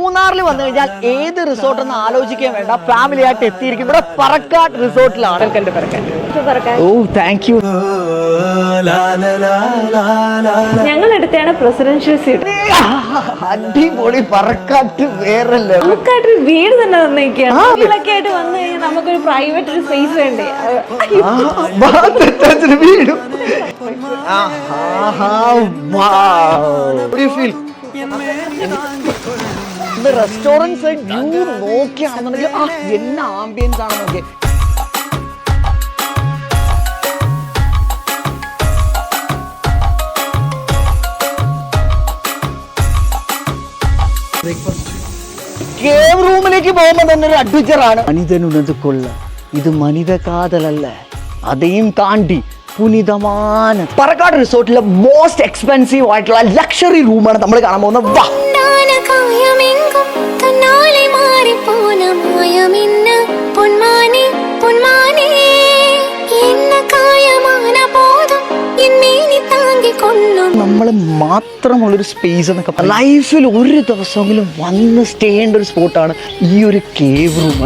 മൂന്നാറിൽ വന്നു കഴിഞ്ഞാൽ ഏത് റിസോർട്ട് എന്ന് ആലോചിക്കാൻ വേണ്ട, ഫാമിലി ആയിട്ട് എത്തിയിരിക്കുന്നത് ഇവിടെ പറക്കാട് റിസോർട്ടിലാണ്. ഓ താങ്ക് യു. ഞങ്ങൾ എടുത്താണ് പ്രസിഡൻഷ്യൽ സീറ്റ്. അടിപൊളി. പറക്കാട്ട് വേറെ നമുക്കായിട്ട് വീട് തന്നെ തന്നേക്കാണ്. വീടൊക്കെ ആയിട്ട് വന്നു കഴിഞ്ഞാൽ നമുക്കൊരു പ്രൈവറ്റ് ഒരു സ്പേസ് വേണ്ടേ. വീടും റെസ്റ്റോറൻറ്റ്സ് വ്യൂ നോക്കിയാണെന്നുണ്ടെങ്കിൽ എന്നാ ആംബിയൻസ് ആണ് നോക്കിയത്. കേവ് റൂമിലേക്ക് പോകുമ്പോൾ തന്നെ ഒരു അഡ്വഞ്ചറാണ്. മനിതനുണത് കൊള്ള, ഇത് മനിത കാതലല്ല, അതെയും താണ്ടി പുനിതமான പറക്കാട് റിസോർട്ടിലെ മോസ്റ്റ് എക്സ്പെൻസീവ് ആയിട്ടുള്ള ലക്ഷറി റൂമാണ് നമ്മൾ കാണാൻ പോകുന്നത്. വാ. നമ്മള് മാത്രമുള്ളൊരു സ്പേസ് എന്നൊക്കെ ലൈഫിൽ ഒരു ദിവസമെങ്കിലും വന്ന് സ്റ്റേ ചെയ്യേണ്ട ഒരു സ്പോട്ടാണ് ഈ ഒരു കേവ് റൂം.